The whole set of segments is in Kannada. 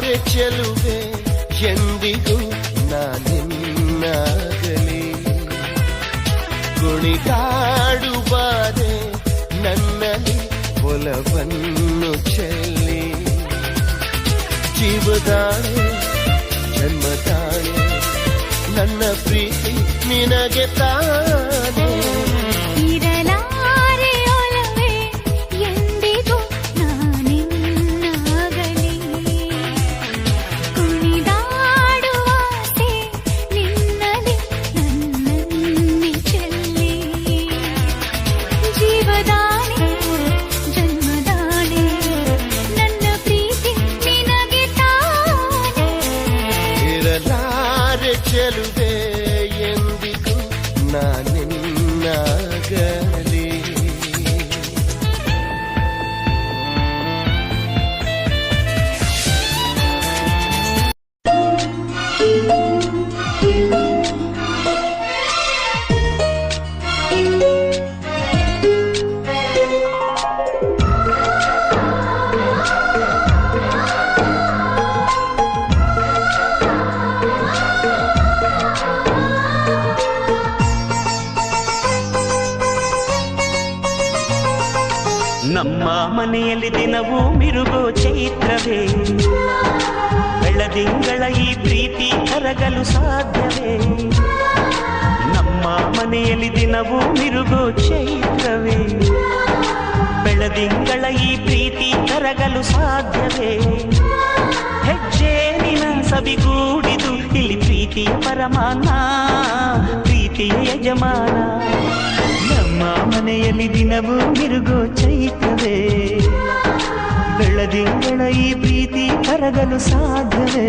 ಚೆಲುವೆ ಎಂದಿಗೂ ನಾನಿನ್ನಾಗಲಿ ಕುಣಿದಾಡುವಾರೆ ನನ್ನಲ್ಲಿ ಒಲವನ್ನು ಚೆಲ್ಲಿ ಜೀವದಾಣೆ ಜನ್ಮದಾಣೆ ನನ್ನ ಪ್ರೀತಿ ನಿನಗೆ ತಾನೇ ಚೆಲುವೆ ಎಂದಿಗೂ ನಾನಿನ್ನಾಗಲಿ ನಮ್ಮ ಮನೆಯಲ್ಲಿ ದಿನವೂ ಮಿರುಗೋ ಚೈತ್ರವೇ ಬೆಳದಿಂಗಳ ಈ ಪ್ರೀತಿ ಕರಗಲು ಸಾಧ್ಯವೇ ನಮ್ಮ ಮನೆಯಲ್ಲಿ ದಿನವೂ ಮಿರುಗೋ ಚೈತ್ರವೇ ಬೆಳದಿಂಗಳ ಈ ಪ್ರೀತಿ ಕರಗಲು ಸಾಧ್ಯವೇ ಹೆಜ್ಜೆ ನಿನ ಸವಿಗೂಡಿದು ಇಲ್ಲಿ ಪ್ರೀತಿಯ ಪರಮಾನ ಪ್ರೀತಿಯ ಯಜಮಾನ ನಮ್ಮ ಮನೆಯಲ್ಲಿ ದಿನವೂ ಮಿರುಗೋ ಚೈತ್ರವೇ ಬೆಳದಿಂಗಳ ಈ ಪ್ರೀತಿ ಕರಗಲು ಸಾಧ್ಯವೇ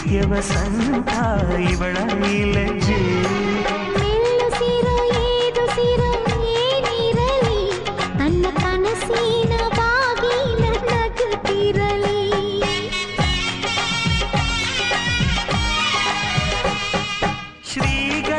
ನಿತ್ಯ ವಸಂತ ಇವಳ ಲಜ್ಜೆ ನನ್ನ ಕನಸಿನ ಬಾಗಿಲ ನಗುತ್ತಿರಲಿ ಶ್ರೀಗ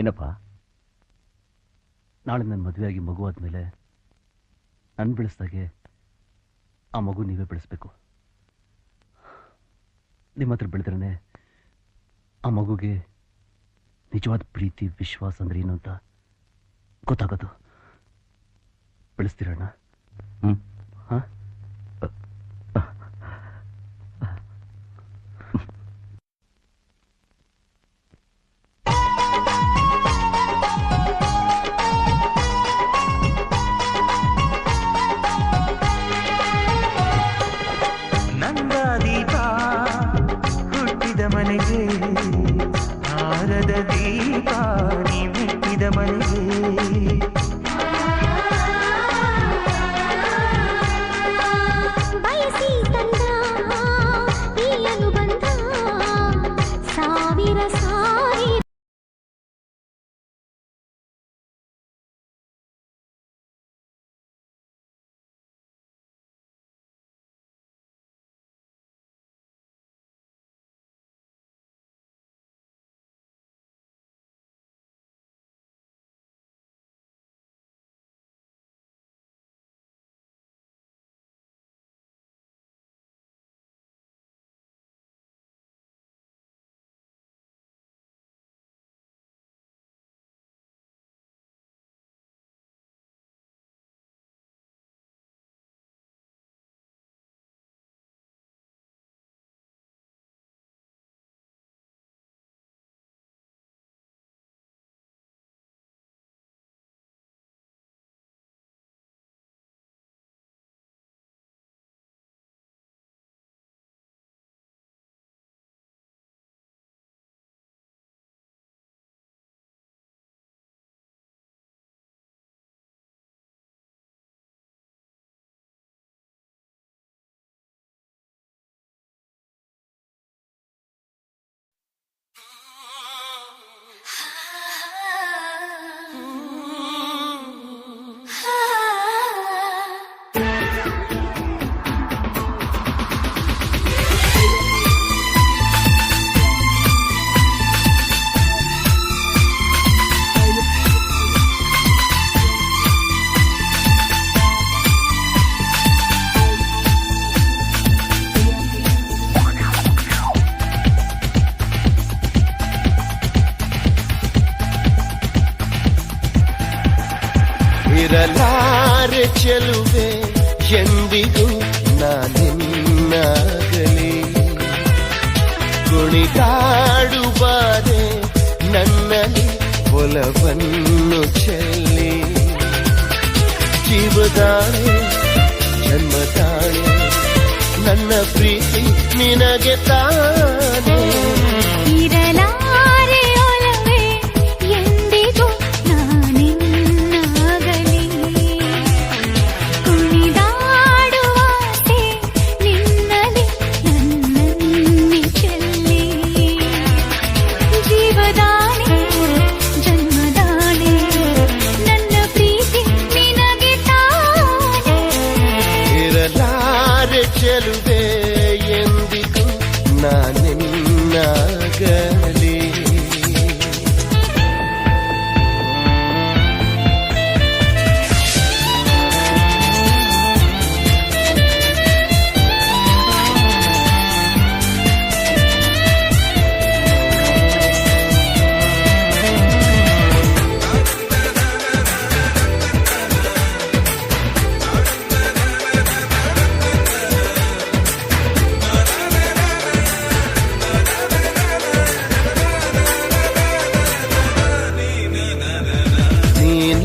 ಏನಪ್ಪ, ನಾಳೆ ನನ್ನ ಮದುವೆಯಾಗಿ ಮಗು ಆದಮೇಲೆ ನನ್ನ ಬೆಳೆಸ್ದಾಗೆ ಆ ಮಗು ನೀವೇ ಬೆಳೆಸ್ಬೇಕು. ನಿಮ್ಮ ಹತ್ರ ಬೆಳೆದ್ರೇ ಆ ಮಗುಗೆ ನಿಜವಾದ ಪ್ರೀತಿ ವಿಶ್ವಾಸ ಅಂದ್ರೆ ಏನು ಅಂತ ಗೊತ್ತಾಗೋದು. ಬೆಳೆಸ್ತೀರಣ್ಣ? ಹಾ? ನಂದಾದೀಪ ಹುಟ್ಟಿದ ಮನೆಗೆ ಹಾರದ ದೀಪ ನೀ ಮೆಟ್ಟಿದ ಮನೆಗೆ ಬಯಸಿ ತಂದ ಈ ಅನುಬಂಧ ಸಾವಿರ ಸಾವಿರ ಇರಲಾರೆ ಚೆಲುವೆ ಎಂದಿಗೂ ನಾನಿನ್ನಾಗಲಿ ಕುಣಿದಾಡುವಾರೆ ನನ್ನಲ್ಲಿ ಒಲವನ್ನು ಚೆಲ್ಲಿ ಜೀವದಾಣೆ ಜನ್ಮದಾಣೆ ನನ್ನ ಪ್ರೀತಿ ನಿನಗೆ ತಾನೇ ಇರಲಾರೆ ಒಲವೇ ಎಂದಿಗೂ ನಾನಿನ್ನಾಗಲಿ ಕುಣಿದಾಡುವಾಸೆ ನಿನ್ನಲಿ ನನ್ನನ್ನೇ ಚೆಲ್ಲಿ ಜೀವದಾಣೆ ಜನ್ಮದಾಣೆ ನನ್ನ ಪ್ರೀತಿ ನಿನಗೆ ತಾನೇ ಇರಲಾರೆ ಚೆಲುವೆ ಎಂದಿಗೂ ನಾನಿನ್ನಾಗಲಿ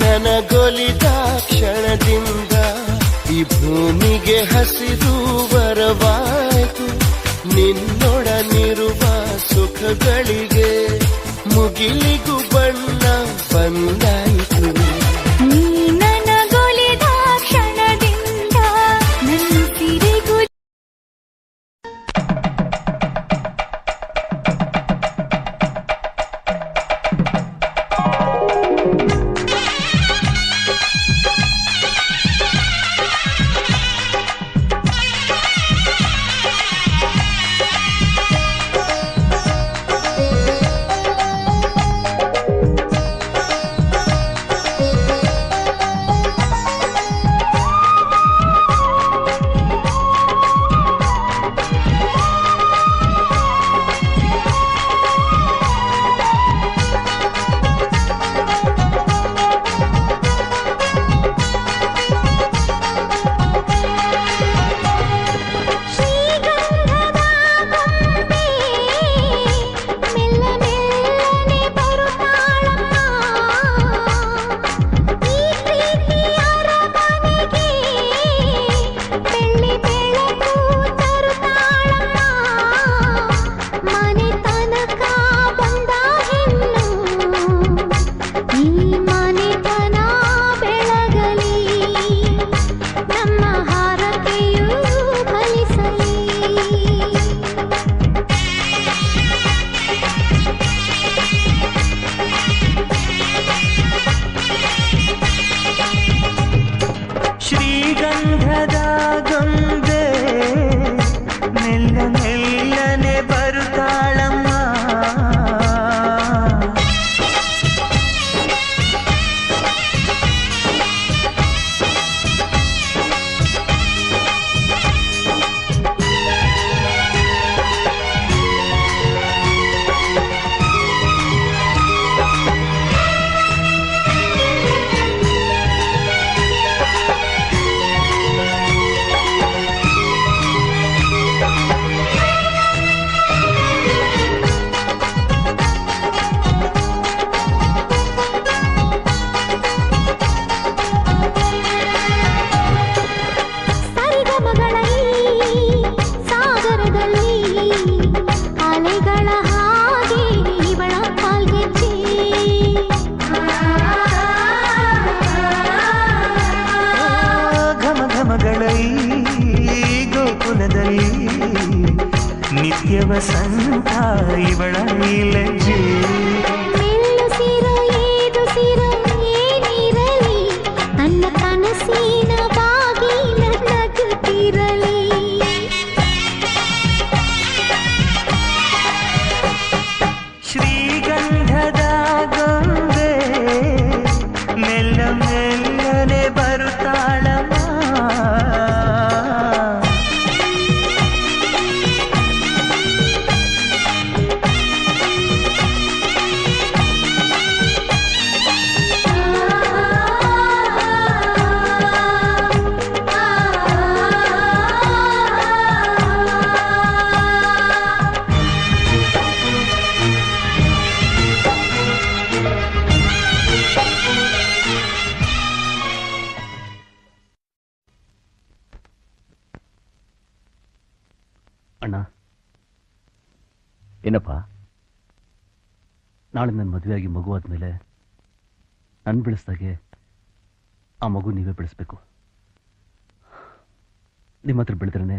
ನನಗೊಲಿದ ಕ್ಷಣದಿಂದ ಈ ಭೂಮಿಗೆ ಹಸಿರು ಬರವಾಯಿತು ನಿನ್ನೊಡನಿರುವ ಸುಖಗಳಿಗೆ ಮುಗಿಲಿಗೂ ಬಣ್ಣ ಬಂದಾಯಿತು ನೀ ನನಗೊಲಿದ ಕ್ಷಣದಿಂದ ನನ್ನ ಸಿರಿಗೂ ವಸಂತ ಇವಳ ಲಜ್ಜೆ ಮೆಲ್ಲುಸಿರ ಏದುಸಿರ ಏನಿರಲಿ ನನ್ನ ಕನಸಿನ ಬಾಗಿಲ ನಗುತ್ತಿರಲಿ ಶ್ರೀಗಂಧದ ಗೊಂಬೆ ಮೆಲ್ಲ ಮೆಲ್ಲನೆ ಬರುತ್ತಾಳಮ್ಮ ಅಣ್ಣ, ಏನಪ್ಪ? ನಾಳೆ ನನ್ನ ಮದುವೆಯಾಗಿ ಮಗು ಆದ್ಮೇಲೆ ನನ್ನ ಬೆಳೆಸ್ದಾಗೆ ಆ ಮಗು ನೀವೇ ಬೆಳೆಸ್ಬೇಕು. ನಿಮ್ಮ ಹತ್ರ ಬೆಳೆದ್ರೇ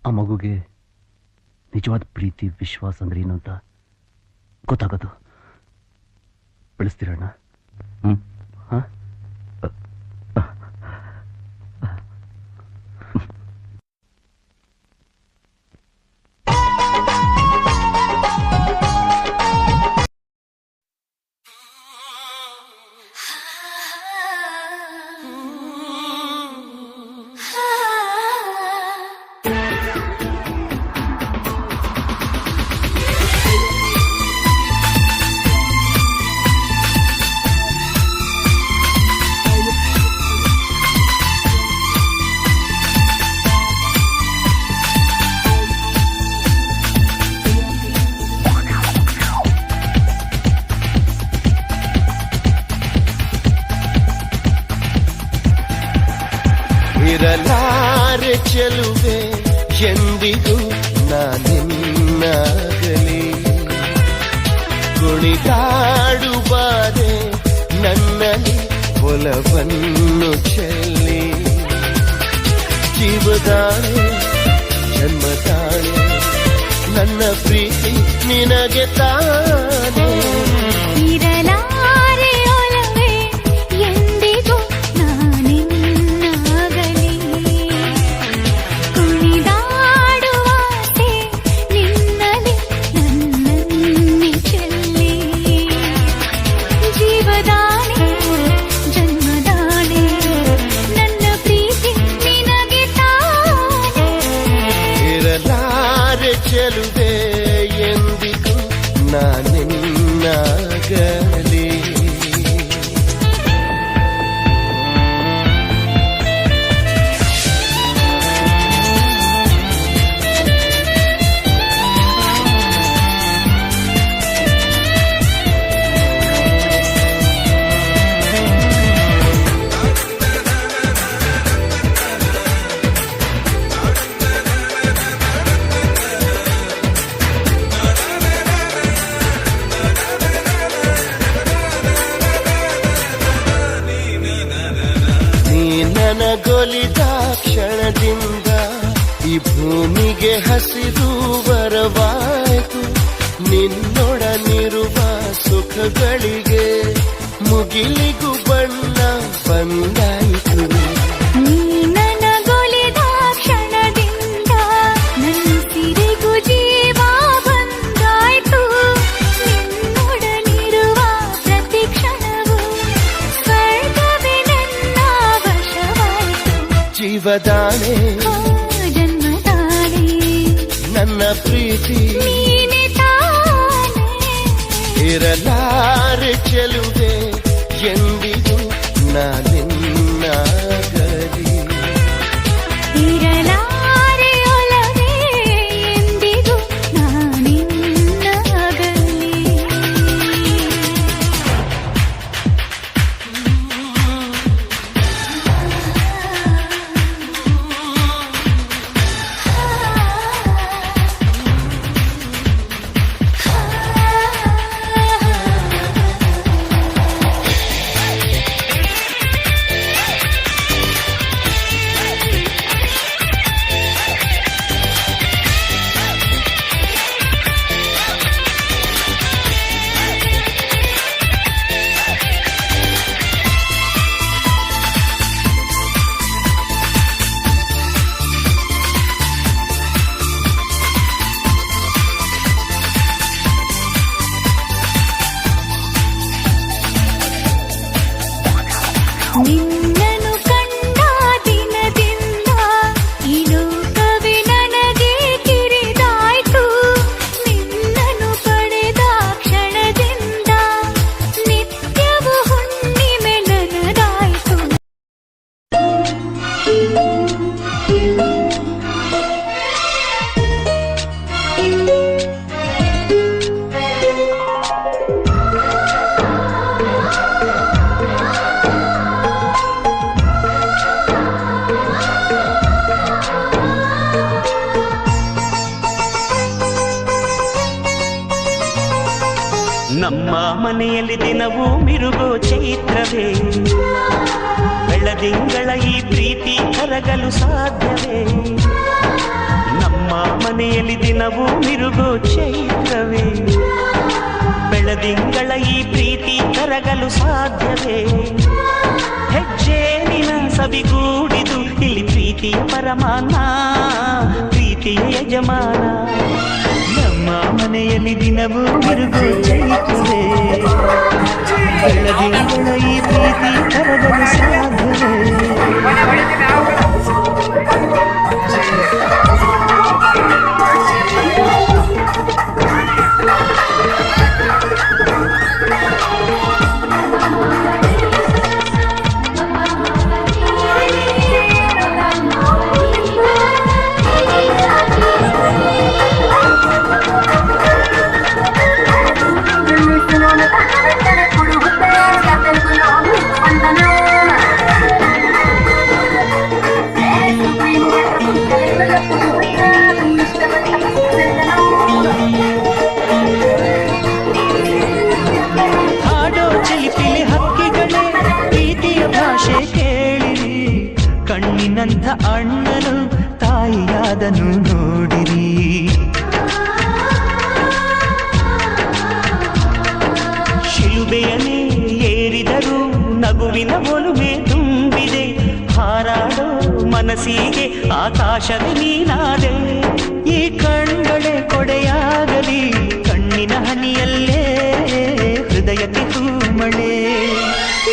ಆ ಮಗುಗೆ ನಿಜವಾದ ಪ್ರೀತಿ ವಿಶ್ವಾಸ ಅಂದ್ರೆ ಏನು ಅಂತ ಗೊತ್ತಾಗೋದು. ಬೆಳೆಸ್ತೀರಣ್ಣ? ಹಾ? ಇರಲಾರೆ ಚೆಲುವೆ ಎಂದಿಗೂ ನಾನಿನ್ನಾಗಲಿ ಕುಣಿದಾಡುವಾರೆ ನನ್ನಲ್ಲಿ ಒಲವನ್ನು ಚೆಲ್ಲಿ ಜೀವದಾಳೆ ಜನ್ಮದಾಳೆ ನನ್ನ ಪ್ರೀತಿ ನಿನಗೆ ತಾನೇ ಇರಲಾರೆ ಒಲವೇ ಎಂದಿಗೂ ನಾನಿನ್ನಾಗಲಿ ಕುಣಿದಾಡುವಾಸೆ ನಿನ್ನಲಿ ನನ್ನನ್ನೇ ಚೆಲ್ಲಿ ಜೀವದಾಣೆ ಜನ್ಮದಾಣೆ ನನ್ನ ಪ್ರೀತಿ ನಿನಗೆ ತಾನೇ ಇರಲಾರೆ ಚೆಲುವೆ ಎಂದಿಗೂ ನಾನಿನ್ನಾಗಲಿ ನನಗೊಲಿದ ಕ್ಷಣದಿಂದ ಈ ಭೂಮಿಗೆ ಹಸಿರು ಬರವಾಯಿತು ನಿನ್ನೊಡನಿರುವ ಸುಖಗಳಿಗೆ ಮುಗಿಲಿಗೂ ಬಣ್ಣ ಬಂದಾಯಿತು ನೀ ನನಗೊಲಿದ ಕ್ಷಣದಿಂದ ನನ್ಸಿರಿಗೂ ಜೀವ ಬಂದಾಯ್ತು ನಿನ್ನೊಡನಿರುವ ಪ್ರತಿ ಕ್ಷಣವೂ ಸ್ವರ್ಗವೇ ನನ್ನ ವಶವಾಯಿತು ಜೀವದಾಣೆ ಓ ಜನ್ಮದಾಣೆ ನನ್ನ ಪ್ರೀತಿ ನೀನೆ ತಾನೇ ಇರಲಾರೆ ಚೆಲುವೆ ಎಂದಿಗೂ ನಾನಿನ್ನಾಗಲಿ ಇರಲಾರೆ ಒಲವೇ ಎಂದಿಗೂ ನಾನಿನ್ನಾಗಲಿ ನಿನ್ನನು ಕಂಡ ದಿನದಿಂದ ಈ ಲೋಕವೇ ನನಗೆ ಕಿರಿದಾಯ್ತು. ನಿನ್ನನು ಪಡೆದ ಕ್ಷಣದಿಂದ ನಿತ್ಯವೂ ಹುಣ್ಣಿಮೆ ನನದಾಯ್ತು. ನಮ್ಮ ಮನೆಯಲ್ಲಿ ದಿನವೂ ಮಿರುಗೋ ಚೈತ್ರವೇ, ಬೆಳದಿಂಗಳ ಈ ಪ್ರೀತಿ ಕರಗಲು ಸಾಧ್ಯವೇ? ನಮ್ಮ ಮನೆಯಲ್ಲಿ ದಿನವೂ ಮಿರುಗೋ ಚೈತ್ರವೇ, ಬೆಳದಿಂಗಳ ಈ ಪ್ರೀತಿ ಕರಗಲು ಸಾಧ್ಯವೇ? ಹೆಜ್ಜೇನಿನ ಸವಿಗೂಡಿದು ಇಲ್ಲಿ ಪ್ರೀತಿಯ ಪರಮಾನ, ಪ್ರೀತಿಯ ಯಜಮಾನ. ನಮ್ಮ ಮನೆಯಲ್ಲಿ ದಿನವೂ ಮಿರುಗೋ ಚೈತ್ರವೇ, ಬೆಳದಿಂಗಳ ಈ ಪ್ರೀತಿ ಕರಗಲು ಸಾಧ್ಯವೇ? ಹಾಡೋ ಚಿಲಿಪಿಲಿ ಹಕ್ಕಿಗಳೇ ಪ್ರೀತಿಯ ಭಾಷೆ ಕೇಳಿರಿ, ಕಣ್ಣಿನಂಥ ಅಣ್ಣನು ತಾಯಿಯಾದನು ನೋಡಿರಿ. ಶಿಲುಬೆಯನ್ನೇ ಏರಿದರೂ ನಗುವಿನ ಒಲುಮೆ ತುಂಬಿದೆ, ಹಾರಾಡೋ ಮನಸ್ಸಿಗೆ ಆಕಾಶವೇ ನೀನಾದೆ. ಈ ಕಣ್ಗಳೇ ಕೊಡೆಯಾಗಲಿ, ಕಣ್ಣಿನ ಹನಿಯಲ್ಲೇ ಹೃದಯಕ್ಕೆ ತೂಮಳೆ.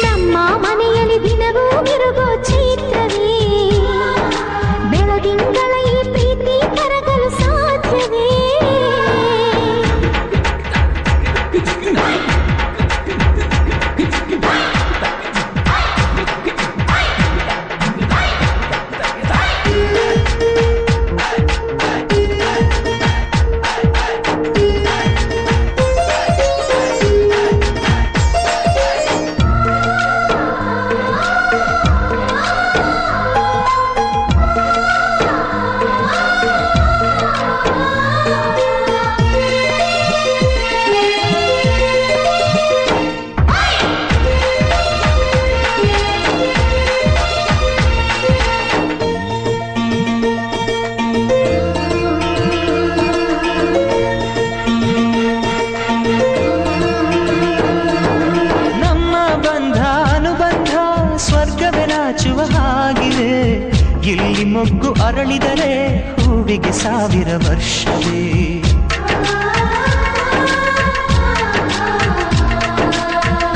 ನಮ್ಮ ಮನೆಯಲ್ಲಿ ದಿನವೂ ಮಿರುಗೋ ಚೈತ್ರವೇ, ಬೆಳದಿಂಗಳ ಈ ಪ್ರೀತಿ ಕರಗಲು ಸಾಧ್ಯವೇ? ಹಾಗಿದೆ, ಇಲ್ಲಿ ಮೊಗ್ಗು ಅರಳಿದರೆ ಹೂವಿಗೆ 1000 ವರ್ಷವೇ.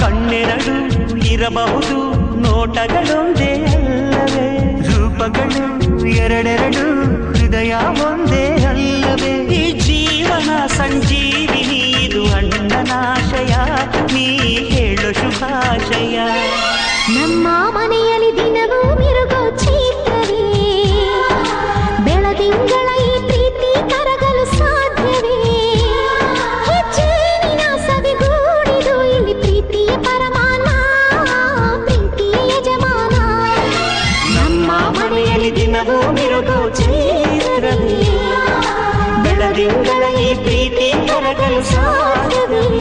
ಕಣ್ಣೆರಡು ಇರಬಹುದು, ನೋಟಗಳೊಂದೇ ಅಲ್ಲವೇ? ರೂಪಗಳು ಎರಡೆರಡು, ಹೃದಯ ಒಂದೇ ಅಲ್ಲವೇ? ಈ ಜೀವನ ಸಂಜೀವಿನಿ, ಇದು ಅಣ್ಣನಾಶಯ, ನೀ ಹೇಳು ಶುಭಾಶಯ. ನಮ್ಮ ಮನೆಯಲ್ಲಿ ದಿನವೂ ಮಿರುಗೋ ಚೈತ್ರವೇ, ಬೆಳದಿಂಗಳ ಈ ಪ್ರೀತಿ ಕರಗಲು ಸಾಧ್ಯವೇ? ಹೆಜ್ಜೇನಿನ ಸವಿಗೂಡಿದು ಇಲ್ಲಿ ಪ್ರೀತಿಯ ಪರಮಾನ, ಪ್ರೀತಿಯ ಯಜಮಾನ. ನಮ್ಮ ಮನೆಯಲ್ಲಿ ದಿನವೂ ಮಿರುಗೋ ಚೈತ್ರವೇ, ಬೆಳದಿಂಗಳ ಈ ಪ್ರೀತಿ ಕರಗಲು ಸಾಧ್ಯವೇ?